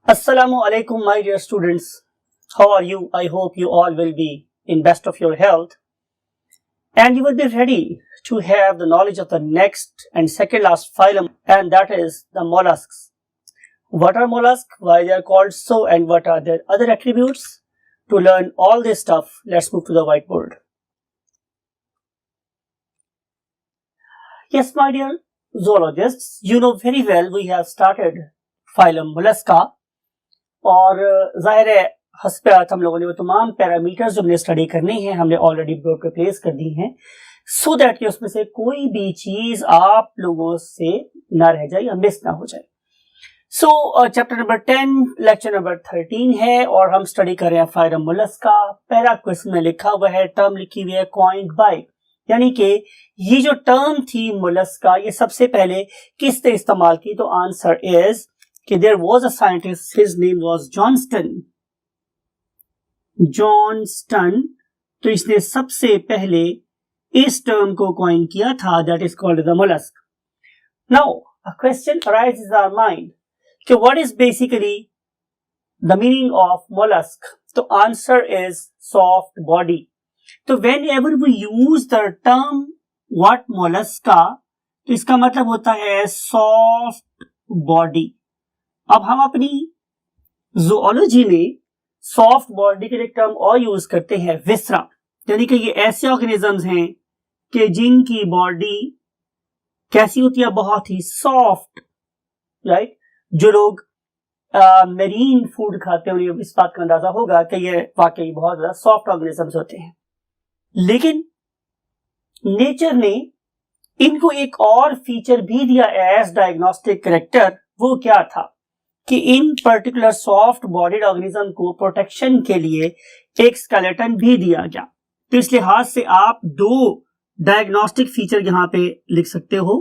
Assalamu alaikum, my dear students. How are you? I hope you all will be in best of your health. And you will be ready to have the knowledge of the next and second last phylum, and that is the mollusks. What are mollusks? Why they are called so, and what are their other attributes? To learn all this stuff, let's move to the whiteboard. Yes, my dear zoologists, you know very well we have started phylum mollusca. और जाहिर है हस्बयात हम लोगों ने वो तमाम parameters जो हमने स्टडी करने हैं हमने ऑलरेडी बोर्ड पे प्लेस कर दी हैं सो दैट कि उसमें से कोई भी चीज आप लोगों से ना रह जाए या मिस ना हो जाए। सो चैप्टर नंबर 10 लेक्चर नंबर 13 है और हम स्टडी कर रहे हैं फाइलम मोलस्का। पहला क्वेश्चन में लिखा हुआ है, टर्म लिखी हुई है कॉइन्ड बाय, यानी कि ये जो टर्म थी मोलस्का ये सबसे पहले किसने इस्तेमाल की? तो आंसर इज कि there was a scientist, his name was Johnston. तो इसने सबसे पहले इस टर्म को कॉइन किया था, that is called the mollusk. Now a question arises in our mind कि what is basically the meaning of mollusk? तो answer is soft body. तो whenever we use the term what mollusca, तो इसका मतलब होता है soft body. अब हम अपनी ज़ूलॉजी में सॉफ्ट बॉडी के लिए टर्म और यूज करते हैं विसरा, यानी कि ये ऐसे ऑर्गेनिजम्स हैं कि जिनकी बॉडी कैसी होती है? बहुत ही सॉफ्ट, राइट। जो लोग मेरीन फूड खाते हैं उन्हें इस बात का अंदाजा होगा कि ये वाकई बहुत ज्यादा सॉफ्ट ऑर्गेनिजम्स होते हैं। लेकिन नेचर ने इनको एक और फीचर भी दिया एज डायग्नोस्टिक कैरेक्टर। वो क्या था कि इन पर्टिकुलर सॉफ्ट बॉडीड ऑर्गेनिज्म को प्रोटेक्शन के लिए एक स्केलेटन भी दिया गया। तो इस लिहाज से आप दो डायग्नोस्टिक फीचर यहां पे लिख सकते हो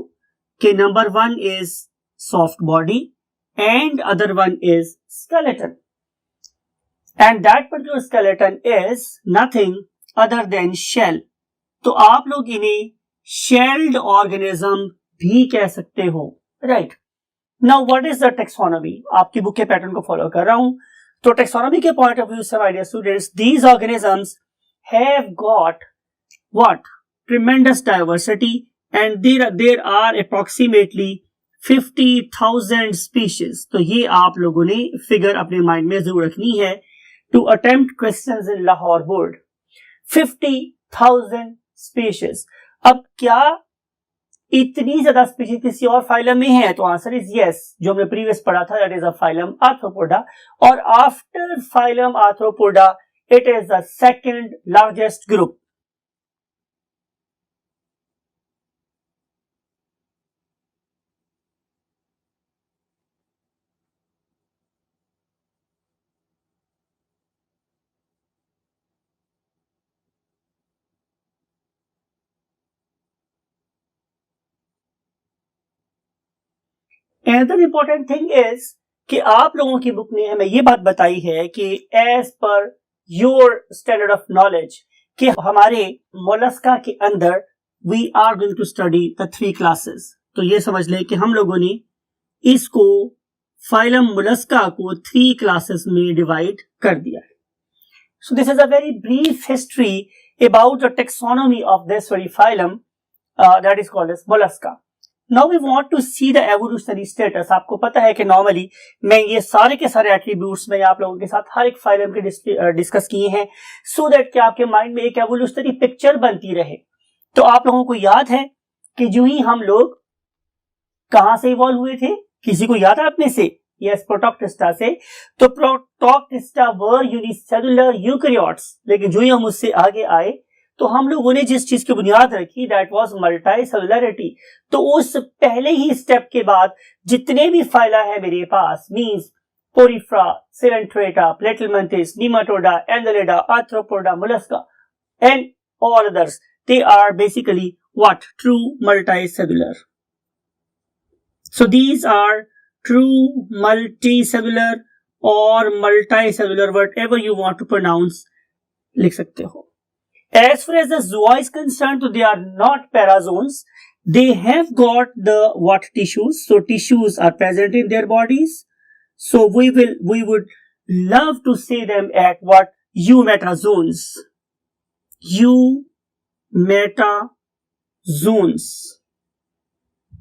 कि number 1 is soft body and other one is skeleton, and that particular skeleton is nothing other than shell. तो आप लोग इन्हें शेल्ड ऑर्गेनिज्म भी कह सकते हो, right. Now what is the taxonomy? आपकी बुक के पैटर्न को फॉलो कर रहा हूं। तो taxonomy के पॉइंट ऑफ व्यू से my dear students, these organisms have got what? Tremendous diversity and there are approximately 50,000 species. तो ये आप लोगों ने फिगर अपने माइंड में जरूर रखनी है to attempt questions in Lahore board. 50,000 species. अब क्या इतनी ज्यादा स्पीशीज किसी और फाइलम में है? तो आंसर इज यस, जो हमने प्रीवियस पढ़ा था, that is a phylum Arthropoda, और after phylum Arthropoda it is the second largest group. Another important thing is कि आप लोगों की बुक ने हमें ये बात बताई है कि as per your standard of knowledge कि हमारे मोलस्का के अंदर we are going to study the 3 classes. तो ये समझ लें कि हम लोगों ने इसको फाइलम मोलस्का को 3 क्लासेस में डिवाइड कर दिया है। So this is a very brief history about the taxonomy of this very phylum that is called as Mollusca. Now we want to see the evolutionary status. आपको पता है कि normally मैं ये सारे के सारे एट्रीब्यूट्स में आप लोगों के साथ हर एक फाइलम के डिस्कस किए हैं सो दैट कि आपके माइंड में एक एवोल्यूशनरी पिक्चर बनती रहे। तो आप लोगों को याद है कि जो ही हम लोग कहां से इवॉल्व हुए थे? किसी को याद है अपने से? यस, प्रोटोक्टिस्टा से। तो प्रोटोक्टिस्टा वर यूनिसेलुलर यूकैरियोट्स, लेकिन जो ही हम उससे आगे आए तो हम लोगों ने जिस चीज की बुनियाद रखी दैट वाज मल्टीसेलुलरिटी। तो उस पहले ही स्टेप के बाद जितने भी फाइला है मेरे पास means Porifera, Coelenterata, Platyhelminthes, Nematoda, Annelida, Arthropoda, Mollusca and all others, they are basically what? True multicellular. So these are true multicellular और multicellular, whatever you want to pronounce लिख सकते हो। As far as the zoa is concerned, so they are not parazoans. They have got the what? Tissues. So tissues are present in their bodies. So we would love to see them at what? Eumetazoans. Eumetazoans.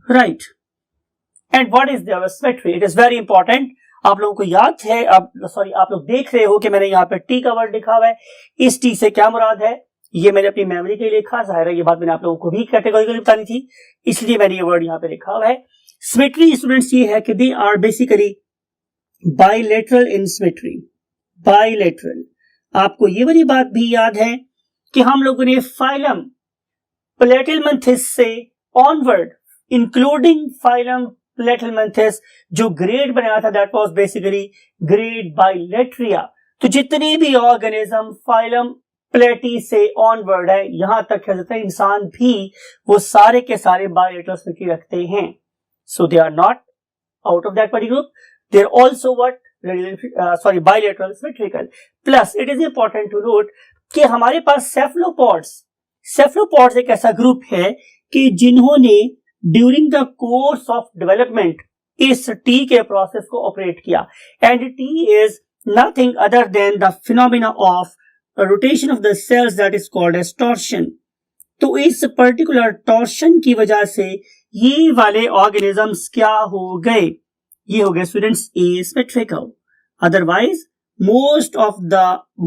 Right. And what is their symmetry? It is very important. आप लोगों को याद है, आप लोग देख रहे हो कि मैंने यहाँ पे टी का वर्ड लिखा हुआ है. इस टी से क्या मुराद है? ये मैंने अपनी मेमोरी के लिए लिखा. जाहिर है ये बात मैंने आप लोगों को भी कैटेगोरिकली बतानी थी, इसलिए मैंने ये वर्ड यहाँ पे लिखा हुआ है. सिमेट्री स्टूडेंट्स ये है कि they are basically bilateral in symmetry. Bilateral. आपको ये वाली बात भी याद है कि हम लोगों ने फाइलम प्लेटिलमंथिस से ऑनवर्ड, इंक्लूडिंग फाइलम प्लेटिलमंथिस, जो ग्रेड बनाया था that was basically grade Bilateria. तो जितने भी ऑर्गेनिज्म फाइलम प्लेटी से ऑनवर्ड है, यहां तक है इंसान भी, वो सारे के सारे बाइलेटरल सिमेट्री रखते हैं. So they are not out of that particular group. They are also what? Bilateral symmetrical. Plus it is important to note कि हमारे पास सेफलोपॉड्स एक ऐसा ग्रुप है कि जिन्होंने during the course of development इस टी के प्रोसेस को ऑपरेट किया. And T is nothing other than the phenomena of rotation of the cells that is called as torsion. तो इस पर्टिकुलर टॉर्शन की वजह से ये वाले ऑर्गेनिजम्स क्या हो गए? ये हो गए students asymmetrical. Otherwise most of the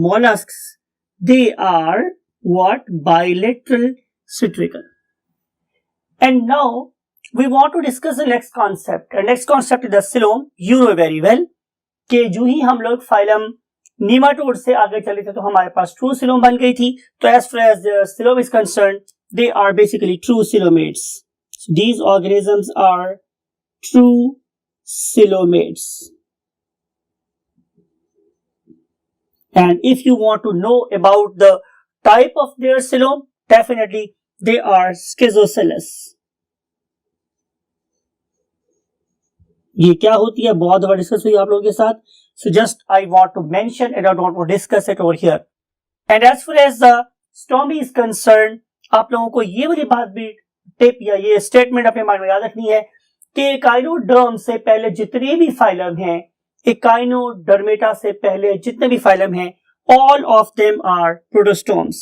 molluscs they are what? Bilateral symmetrical. And now we want to discuss the next concept. And next concept is the coelom. You know very well कि जो ही हम लोग phylum nematode से आगे चले थे तो हमारे पास ट्रू coelom बन गई थी. तो as far as the coelom is concerned, they are basically true coelomates. So these organisms are true coelomates. And if you want to know about the type of their coelom, definitely they are schizocellus. ये क्या होती है? बहुत बार discuss हुई आप लोगों के साथ. So just I want to mention and I don't want to discuss it over here. And as far as the stomy is concerned, आप लोगों को ये वाली बात भी टिप या ये स्टेटमेंट अपने माइंड में याद रखनी है कि एकाइनोडर्म से पहले जितने भी फाइलम हैं, एकाइनोडर्मेटा से पहले जितने भी फाइलम हैं, all of them are protostomes.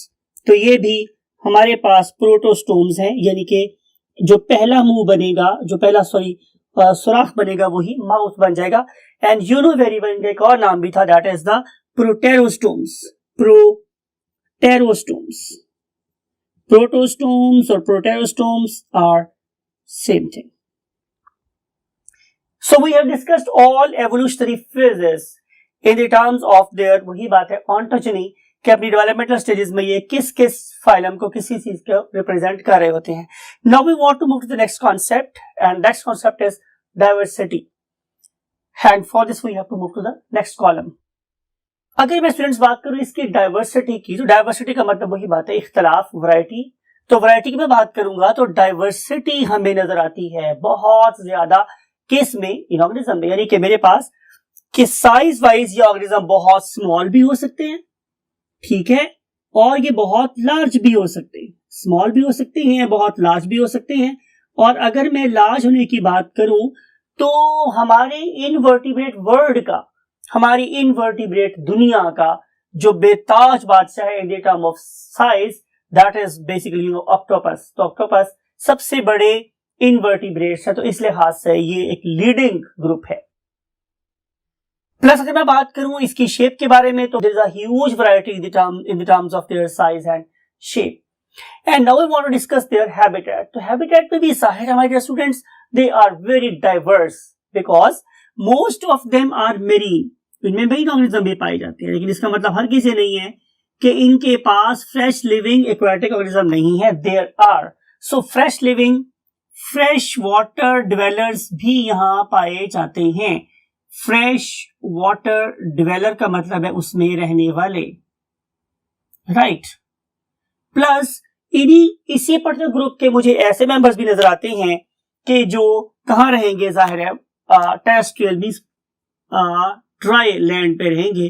तो ये भी हमारे पास प्रोटोस्टोम्स हैं, यानी कि जो पहला मुंह बनेगा, जो पहला सुराख बनेगा वही माउथ बन जाएगा. And you know very well, एक और नाम भी था, that is the proterostomes. Protostomes और proterostomes are same thing. So we have discussed all evolutionary phases in the terms of their, वही बात है ऑन्टोजनी, कि अपनी डेवलपमेंटल स्टेजेस में ये किस किस फाइलम को किसी चीज को रिप्रेजेंट कर रहे होते हैं. Now we want to move to the next concept, and next concept is diversity. And for this we have to move to the next column. अगर मैं स्टूडेंट्स बात करूं इसकी डाइवर्सिटी की, तो डाइवर्सिटी का मतलब वही बात है इख्तलाफ, वैरायटी. तो वैरायटी की मैं बात करूंगा तो डाइवर्सिटी हमें नजर आती है बहुत ज्यादा किस में? इन ऑर्गेनिज्म में. यानी कि मेरे पास कि साइज वाइज ये ऑर्गेनिज्म बहुत स्मॉल भी हो सकते हैं, ठीक है, और ये बहुत लार्ज भी हो सकते हैं. स्मॉल भी हो सकते हैं, बहुत लार्ज भी हो सकते हैं. और अगर मैं लार्ज होने की बात करूं तो हमारे इनवर्टिब्रेट वर्ल्ड का, हमारी इनवर्टिब्रेट दुनिया का जो बेताज बादशाह है in term of size, that is basically octopus. तो ऑक्टोपस सबसे बड़े इनवर्टिब्रेट्स है, तो इस लिहाज से ये एक लीडिंग ग्रुप है. प्लस अगर मैं बात करूं इसकी शेप के बारे में तो there is a huge variety in the terms of their size and shape. And now we want to discuss their habitat. तो हैबिटेट में भी जाहिर है my students, they are very diverse because most of them are marine. इनमें marine organism भी पाए जाते हैं, लेकिन इसका मतलब हर किसी नहीं है कि इनके पास फ्रेश लिविंग एक्वाटिक ऑर्गेनिज्म नहीं है. There are. So fresh living, fresh water dwellers भी यहां पाए जाते हैं. फ्रेश वाटर डिवेलर का मतलब है उसमें रहने वाले, राइट. प्लस इसी पर्टिकुलर ग्रुप के मुझे ऐसे मेंबर्स भी नजर आते हैं कि जो कहां रहेंगे? जाहिर है टेरेस्ट्रियल मींस ड्राई लैंड पे रहेंगे,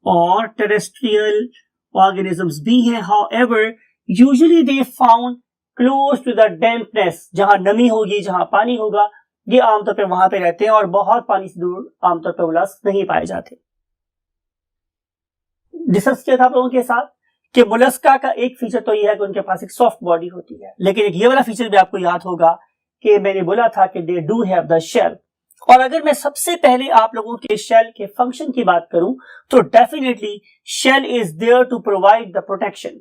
और टेरेस्ट्रियल ऑर्गेनिजम्स भी हैं. However usually they found close to the dampness, जहां नमी होगी, जहां पानी होगा, ये आमतौर पे वहां पे रहते हैं और बहुत पानी से दूर आमतौर पे मोलस्क नहीं पाए जाते। डिस्कस किया था आप लोगों के साथ कि मोलस्का का एक फीचर तो ये है कि उनके पास एक सॉफ्ट बॉडी होती है, लेकिन एक ये वाला फीचर भी आपको याद होगा कि मैंने बोला था कि they do have the shell. और अगर मैं सबसे पहले आप लोगों के शेल के फंक्शन की बात करूं तो definitely shell is there to provide the protection,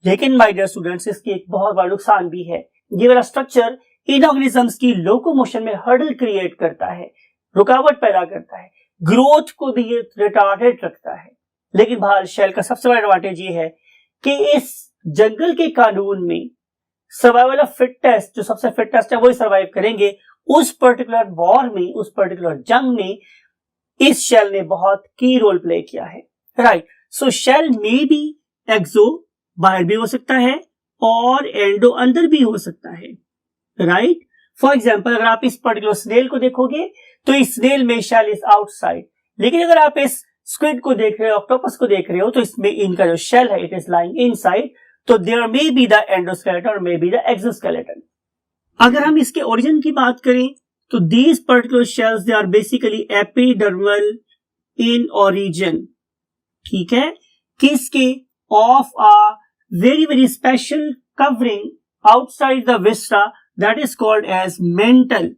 लेकिन माय डियर स्टूडेंट्स इसकी एक बहुत बड़ा नुकसान भी है। ये वाला स्ट्रक्चर इन ऑर्गेनिजम्स की लोकोमोशन में हर्डल क्रिएट करता है, रुकावट पैदा करता है, ग्रोथ को भी ये रिटार्डेड रखता है। लेकिन बहरहाल शेल का सबसे बड़ा एडवांटेज ये है कि इस जंगल के कानून में सर्वाइवल ऑफ फिटेस्ट, जो सबसे फिटेस्ट है वही सर्वाइव करेंगे। उस पर्टिकुलर वॉर में, उस पर्टिकुलर जंग में इस शेल ने बहुत की रोल प्ले किया है, राइट। सो शेल में भी एक्सो, बाहर भी हो सकता है, और एंडो, अंदर भी हो सकता है, राइट। फॉर एग्जाम्पल अगर आप इस पर्टिकुलर स्नेल को देखोगे तो इस स्नेल में शेल इज आउटसाइड, लेकिन अगर आप इस स्क्विड को देख रहे हो, ऑक्टोपस को देख रहे हो, तो इसमें इनका जो शेल है इट इज लाइंग इनसाइड, तो there may be the endoskeleton और मे बी द एक्सोस्केलेटन। अगर हम इसके ओरिजिन की बात करें तो these particular shells they are basically epidermal in origin, ठीक है, किसके, of a very very special covering outside the vista that is called as mantle.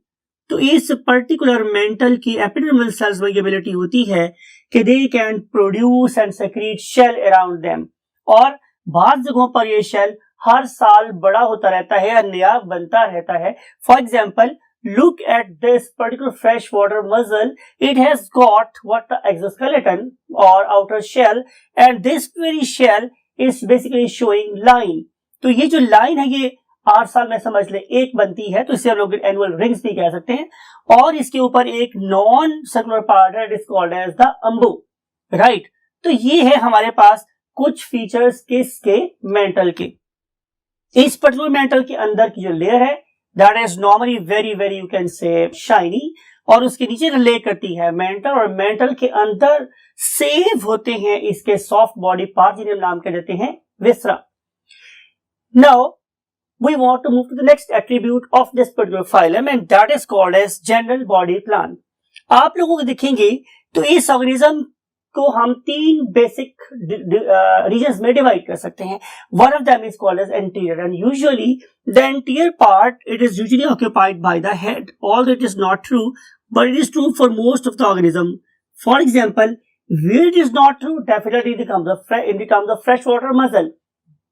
तो इस पर्टिकुलर मेंटल की एपिडर्मल सेल्स में एबिलिटी होती है कि they can produce and secrete shell around them, और बहुत जगहों पर ये शेल हर साल बड़ा होता रहता है और नया बनता रहता है। For example look at this particular freshwater mussel, it has got what the exoskeleton or outer shell, and this very shell is basically showing line। तो ये जो लाइन है ये 8 साल में समझ ले एक बनती है, तो इसे हम लोग एनुअल रिंग्स भी कह सकते हैं, और इसके ऊपर एक नॉन सर्कुलर पार्ट है, it is called as the umbo, right. तो ये है हमारे पास कुछ फीचर्स किसके, मेंटल के। इस पर्टिकुलर मेंटल के अंदर की जो लेयर है that is normally very very you can say shiny, और उसके नीचे रिले करती है मेंटल, और मेंटल के अंदर सेव होते हैं इसके सॉफ्ट बॉडी पार्ट जिन्हें नाम कह देते हैं viscera. Now we want to move to the next attribute of this particular phylum and that is called as general body plan। आप लोगों को देखेंगे तो इस ऑर्गेनिज्म को हम 3 बेसिक रीजन्स में डिवाइड कर सकते हैं। One of them is called as anterior, and usually the anterior part it is usually occupied by the head, although it is not true, but it is true for most of the organism। For example, where it is not true, definitely in the terms of freshwater mussel,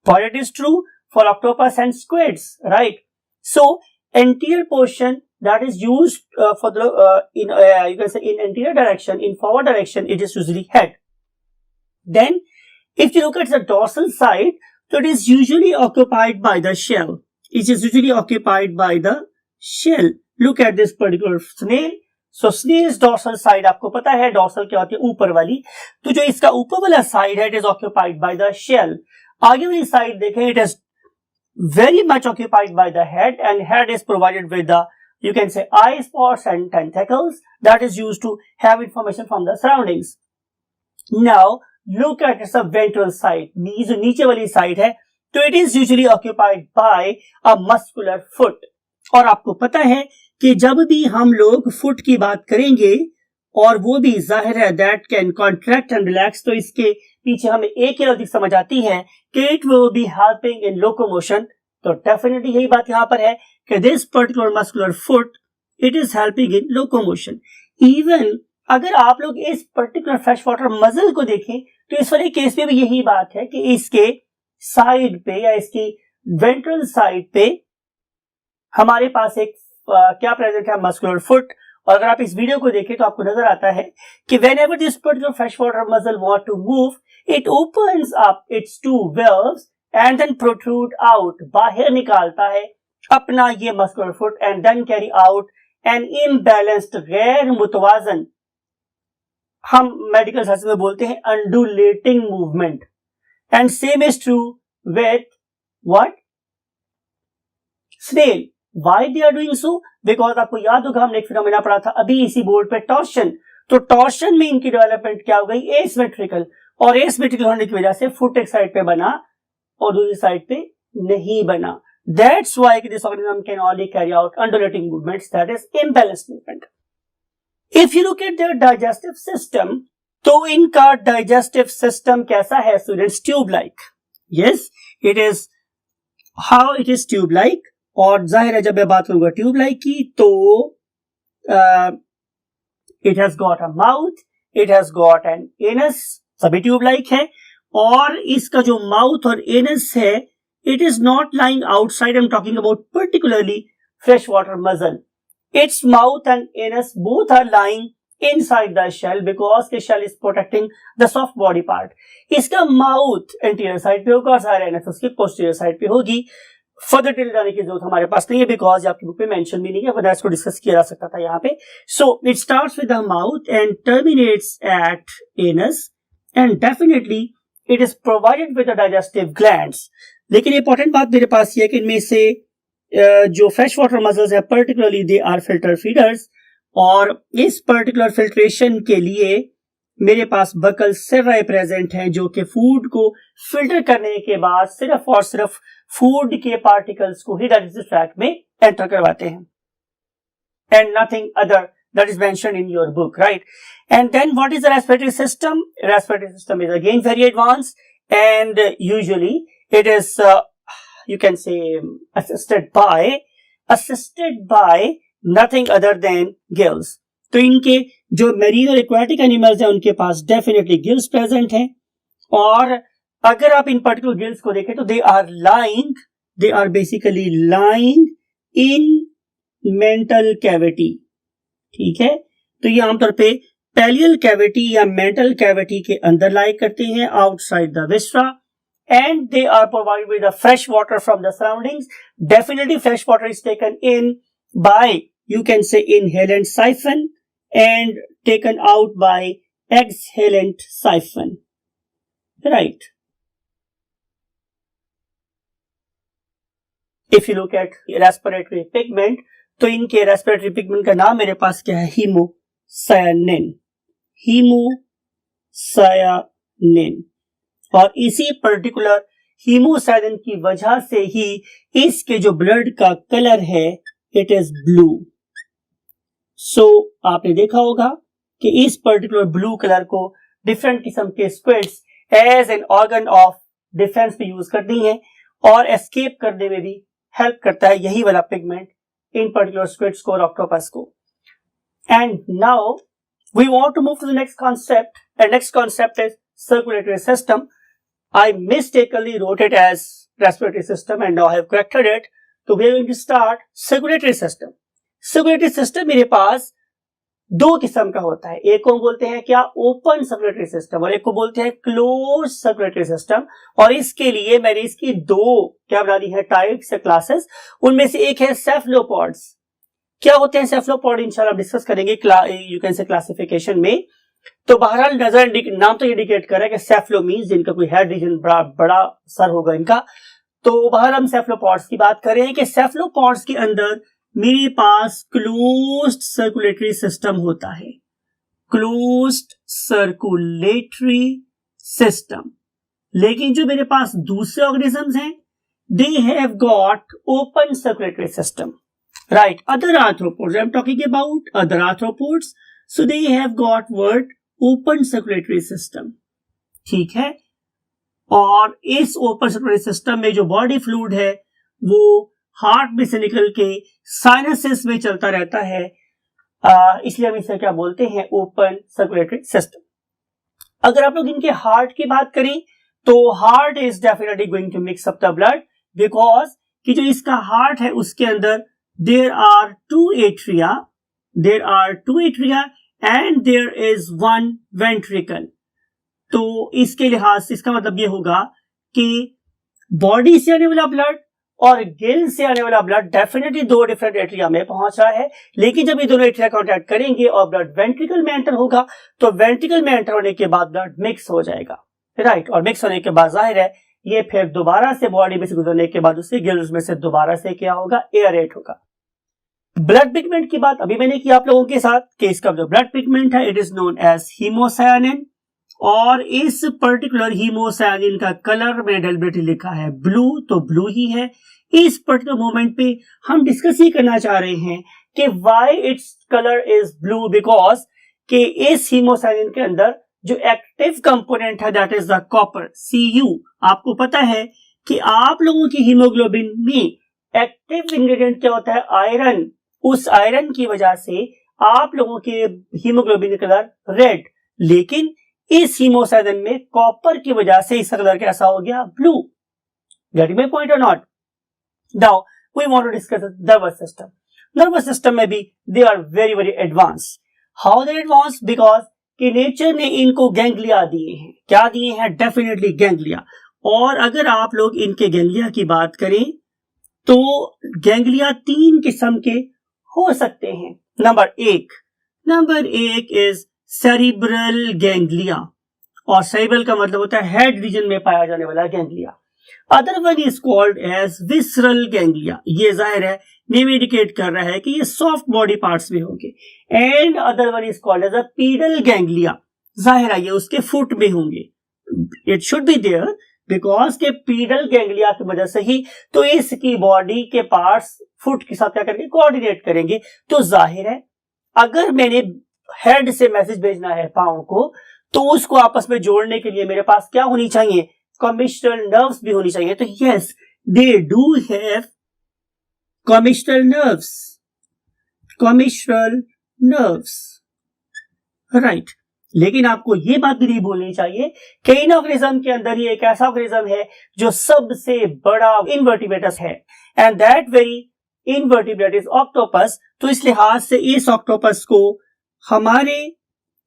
but it is true for octopus and squids, right? So anterior portion that is used for the you can say in anterior direction, in forward direction it is usually head. Then if you look at the dorsal side, so it is usually occupied by the shell, it is usually occupied by the shell। Look at this particular snail। So snail's dorsal side आपको पता है dorsal क्या होती है, ऊपर वाली, तो जो इसका ऊपर वाला side है it is occupied by the shell। आगे वाली side देखें it is very much occupied by the head, and head is provided with the you can say eye spots and tentacles that is used to have information from the surroundings। Now look at its ventral side, जो नीचे वाली side है, तो it is usually occupied by a muscular foot। और आपको पता है कि जब भी हम लोग फुट की बात करेंगे और वो भी जाहिर है that can contract and relax, तो इसके पीछे हमें एक ही लॉजिक समझ आती है कि it will be helping in locomotion. तो डेफिनेटली यही बात यहां पर है कि this particular muscular foot it is helping in locomotion. Even अगर आप लोग इस पर्टिकुलर फ्रेश वाटर मसल को देखें तो इस वाले केस में भी यही बात है कि इसके साइड पे या इसकी वेंट्रल साइड पे हमारे पास एक क्या प्रेजेंट है, मस्कुलर फुट। और अगर आप इस वीडियो को देखें तो आपको नजर आता है कि whenever this particular freshwater mussel want to move, it opens up its 2 valves and then protrude out, बाहर निकालता है अपना ये muscular foot and then carry out an imbalanced, गैर मुतवाजन, हम मेडिकल साइंस में बोलते हैं undulating movement। And same is true with what? Snail। Why they are doing so? Because आपको याद होगा हमने एक फिनोमेना पढ़ा था अभी इसी बोर्ड पे, टॉर्शन। तो टॉर्शन में इनकी डेवलपमेंट क्या हो गई, एसिमेट्रिकल, और एसिमेट्रिकल होने की वजह से फुट एक साइड पे बना और दूसरी साइड पे नहीं बना। That's why this organism can only carry out undulating movements, that is imbalanced movement. If you look at their digestive system, तो इनका digestive system कैसा है students? Tube-like. Yes, it is how it is tube-like. और जाहिर है जब मैं बात करूंगा tube-like की तो it has got a mouth, it has got an anus, सभी tube-like है. और इसका जो mouth और anus है, it is not lying outside. I'm talking about particularly freshwater mussel. Its mouth and anus both are lying inside the shell because the shell is protecting the soft body part. इसका mouth anterior side पे होगा और सारा anus उसकी posterior side पे होगी. Further detail जाने की जरूरत हमारे पास नहीं है बिकॉज आपकी बुक में मेंशन भी नहीं है, वरना इसको डिस्कस किया जा सकता था यहाँ पे. So it starts with the mouth and terminates at anus and definitely it is provided with the digestive glands. लेकिन इंपॉर्टेंट बात मेरे पास ये है कि इनमें से जो फ्रेश वाटर मसल्स है particularly they are filter feeders, और इस पर्टिकुलर फिल्ट्रेशन के लिए मेरे पास बकल सेराई प्रेजेंट हैं जो कि फूड को फिल्टर करने के बाद सिर्फ और सिर्फ फूड के पार्टिकल्स को ही डाइजेस्टिव ट्रैक्ट में एंटर करवाते हैं, and nothing other that is mentioned in your book, right? And then what is the respiratory system? Respiratory system is again very advanced, and usually it is you can say assisted by nothing other than gills. तो इनके जो marine और aquatic animals हैं उनके पास definitely gills present हैं, और अगर आप इन पर्टिकुलर गिल्स को देखें तो they are basically lying in mantle cavity. ठीक है, तो ये आमतौर पे पैलियल कैविटी या मेंटल कैविटी के अंदर लाई करते हैं outside the viscera, and they are provided with fresh water from the surroundings. Definitely fresh water is taken in by you can say inhalant siphon and taken out by exhalant siphon, right? If you look at respiratory pigment, तो इनके respiratory pigment का नाम मेरे पास क्या है? हीमोसायानिन. और इसी particular हीमोसायानिन की वजह से ही इसके जो ब्लड का कलर है इट इज ब्लू. सो आपने देखा होगा कि इस पर्टिकुलर ब्लू कलर को डिफरेंट किस्म के squids as an organ of defence पे यूज करती हैं और एस्केप करने में भी हेल्प करता है यही वाला पिगमेंट इन पर्टिकुलर स्क्विड्स को और ऑक्टोपस को. And now we want to move to the next concept, and next concept is circulatory system. I mistakenly wrote it as respiratory system and now I have corrected it. तो we are going to start circulatory system. Circulatory system मेरे पास दो किस्म का होता है, एक को बोलते हैं क्या? ओपन सर्कुलेटरी सिस्टम, और एक को बोलते हैं क्लोज सर्कुलेटरी सिस्टम. और इसके लिए मैंने इसकी दो क्या बना दी है टाइप्स या क्लासेस. उनमें से एक है सेफलोपॉड्स. क्या होते हैं सेफलोपॉड? इंशाल्लाह डिस्कस करेंगे यू कैन से क्लासिफिकेशन में. तो बहरहाल नजर नाम तो इंडिकेट कर रहा है कि सेफलो मींस जिनका कोई हेड रीजन बड़ा सर होगा इनका. तो बहरहाल हम सेफलोपॉड्स की बात कर रहे हैं कि सेफलोपॉड्स के अंदर मेरे पास क्लोज्ड सर्कुलेटरी सिस्टम होता है. Closed circulatory system. लेकिन जो मेरे पास दूसरे ऑर्गेनिजम्स हैं they have got open circulatory system, right? Other arthropods, I am talking about other arthropods, so they have got word open circulatory system. ठीक है, और इस ओपन सर्कुलेटरी सिस्टम में जो बॉडी फ्लूइड है वो हार्ट में से निकल के साइनसेस में चलता रहता है, इसलिए हम इसे क्या बोलते हैं? Open circulatory system. अगर आप लोग इनके हार्ट की बात करें तो heart is definitely going to mix up the blood, because कि जो इसका हार्ट है उसके अंदर there are two atria and there is one ventricle. तो इसके लिहाज से इसका मतलब ये होगा कि बॉडी से आने वाला ब्लड और गिल से आने वाला ब्लड डेफिनेटली दो डिफरेंट एट्रिया में पहुंच रहा है. लेकिन जब ये दोनों एट्रिया कॉन्टैक्ट करेंगे और ब्लड वेंट्रिकल में एंटर होगा तो वेंट्रिकल में एंटर होने के बाद ब्लड मिक्स हो जाएगा, राइट? और मिक्स होने के बाद जाहिर है ये फिर दोबारा से बॉडी में से गुजरने के बाद उसे गिल्स में से दोबारा से क्या होगा? एयरेट होगा. ब्लड पिगमेंट की बात अभी मैंने की आप लोगों के साथ कि इसका जो ब्लड पिगमेंट है इट इज नोन एज हीमोसायानिन, और इस पर्टिकुलर हीमोसायनिन का कलर मैंने डेलिबरेटली लिखा है ब्लू, तो ब्लू ही है। इस पर्टिकुलर मोमेंट पे हम डिस्कस ही करना चाह रहे हैं कि why its colour is blue, because कि इस हीमोसायनिन के अंदर जो एक्टिव कंपोनेंट है that is the copper, Cu। आपको पता है कि आप लोगों की हीमोग्लोबिन में एक्टिव इंग्रेडिएंट क्या होता है, आयरन। उस आयरन की वजह से आप लोगों के हीमोग्लोबिन का कलर रेड, लेकिन इस हीमोसायनिन में कॉपर की वजह से इसका कलर कैसा हो गया, ब्लू। गेटिंग माय पॉइंट और not? Now we want to discuss nervous system. Nervous system में भी they are very very advance. How they advance? Because कि नेचर ने इनको गैंग्लिया दिए हैं। क्या दिए हैं? Definitely ganglia. और अगर आप लोग इनके गैंग्लिया की बात करें तो गैंग्लिया 3 किस्म के हो सकते हैं। नंबर एक इज सेरिब्रल गैंग्लिया, और सेरिब्रल का मतलब होता है हेड रीजन में पाया जाने वाला ganglia. Other one is called as visceral ganglia. ये जाहिर है नेम इंडिकेट कर रहा है कि ये सॉफ्ट बॉडी पार्ट्स में होंगे। And other one is called as a pedal ganglia. जाहिर है ये उसके फुट में होंगे। It should be there because के पीडल गैंग्लिया की वजह से ही तो इसकी बॉडी के पार्ट्स फुट के साथ क्या करेंगे, कोऑर्डिनेट करेंगे। तो जाहिर है अगर मैंने हेड से मैसेज भेजना है पांव को, तो उसको आपस में जोड़ने के लिए मेरे पास क्या होनी चाहिए, कॉमिशनल नर्व्स भी होनी चाहिए। तो yes, they do have commissural nerves, right. लेकिन आपको ये बात भी नहीं भूलनी चाहिए कि इन ऑर्गेनिज्म के अंदर ही एक ऐसा ऑर्गेनिज्म है जो सबसे बड़ा इनवर्टिब्रेटस है, and that very invertebrate is octopus. तो इस लिहाज से इस ऑक्टोपस को हमारे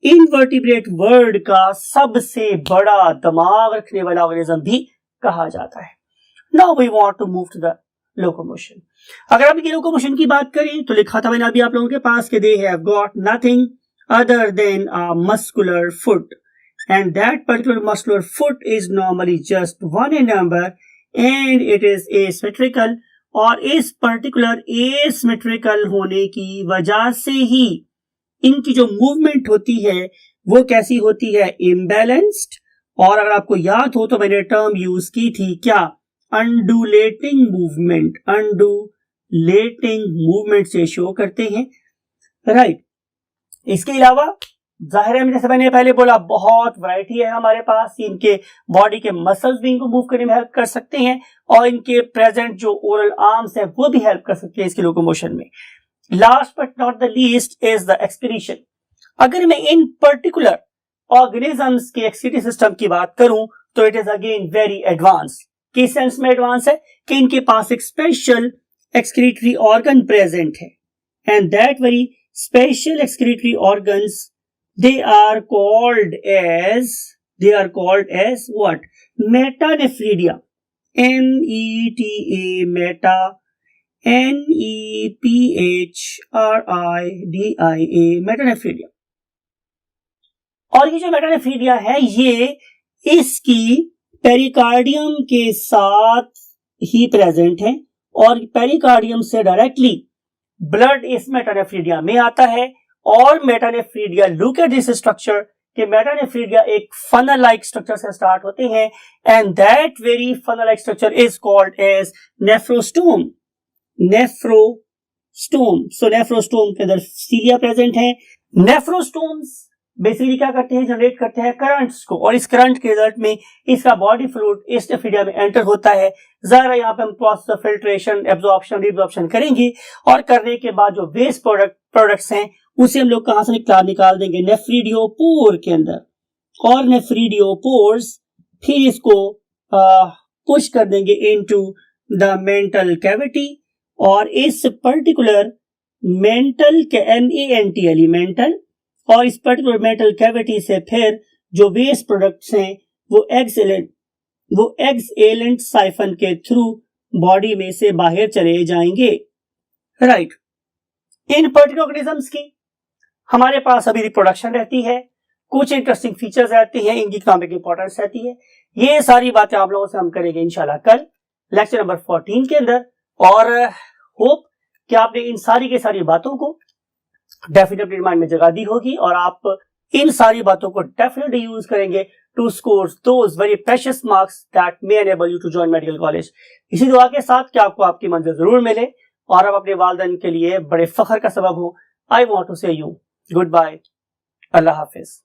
इनवर्टिब्रेट वर्ल्ड का सबसे बड़ा दिमाग रखने वाला ऑर्गेनिज्म भी कहा जाता है। Now we want to move to the locomotion. अगर आप लोकोमोशन की बात करें तो लिखा था मैंने अभी आप लोगों के पास कि they have got nothing other than a muscular foot, and that particular muscular foot is normally just one in number and it is asymmetrical। और इस पर्टिकुलर asymmetrical होने की वजह से ही इनकी जो मूवमेंट होती है वो कैसी होती है, इम्बैलेंस्ड। और अगर आपको याद हो तो मैंने टर्म यूज की थी क्या, अंडुलेटिंग मूवमेंट। अंडुलेटिंग मूवमेंट से शो करते हैं, राइट। इसके अलावा जाहिर है जैसे मैंने पहले बोला बहुत वैरायटी है हमारे पास। इनके बॉडी के मसल्स भी इनको मूव करने में हेल्प कर सकते हैं, और इनके प्रेजेंट जो ओरल आर्म्स है वो भी हेल्प कर सकते हैं इसके लोकोमोशन में। Last but not the least is the excretion. अगर मैं इन पर्टिकुलर ऑर्गेनिजम्स के एक्सक्रीटरी सिस्टम की बात करूं तो it is again very advance. किस सेंस में एडवांस है कि इनके पास एक स्पेशल एक्सक्रीटरी ऑर्गन प्रेजेंट है, and that very special excretory organs, they are called as what, metanephridia, META, meta, NEPHRIDIA, metanephridia। और ये जो मेटानेफ्रीडिया है ये इसकी पेरिकार्डियम के साथ ही प्रेजेंट है, और पेरिकार्डियम से डायरेक्टली ब्लड इस मेटानेफ्रीडिया में आता है। और metanephridia, look at this structure, कि मेटानेफ्रीडिया एक फनल लाइक स्ट्रक्चर से स्टार्ट होते हैं, and that very funnel like structure is called as nephrostome. So nephrostome के अंदर सीलिया प्रेजेंट है। नेफ्रोस्टोम्स बेसिकली क्या करते हैं, जनरेट करते हैं करंट्स को, और इस करंट के रिजल्ट में इसका बॉडी फ्लूइड इस नेफ्रीडिया में एंटर होता है। जरा यहाँ पे हम प्रोसेस ऑफ फिल्ट्रेशन, एब्जॉर्प्शन, रिब्जॉर्प्शन करेंगे, और करने के बाद जो वेस्ट प्रोडक्ट्स हैं उसे हम लोग कहां से निकाल देंगे, नेफ्रीडियोपोर के अंदर। और नेफ्रीडियोपोर्स फिर इसको पुश कर देंगे इनटू द मेंटल कैविटी, और इस पर्टिकुलर मेंटल MENTL मेंटल, और इस पर्टिकुलर मेंटल कैविटी से फिर जो वेस्ट प्रोडक्ट्स हैं वो एक्सएलेंट साइफन के थ्रू बॉडी में से बाहर चले जाएंगे, राइट। इन पर्टिकुलर ऑर्गेनिजम्स की हमारे पास अभी रिप्रोडक्शन रहती है, कुछ इंटरेस्टिंग फीचर्स रहते हैं, इनकी इकोनॉमिक इंपॉर्टेंस रहती है। ये सारी बातें आप लोगों से हम करेंगे इंशाल्लाह कल लेक्चर नंबर 14 के अंदर, और होप कि आपने इन सारी की सारी बातों को डेफिनेटली माइंड में जगा दी होगी, और आप इन सारी बातों को डेफिनेटली यूज करेंगे to score those very precious marks that may enable you to join medical college. इसी दुआ के साथ कि आपको आपकी मंजिल जरूर मिले और आप अपने वालिदैन के लिए बड़े फख्र का सबब हो। I want to say you goodbye, अल्लाह हाफिज।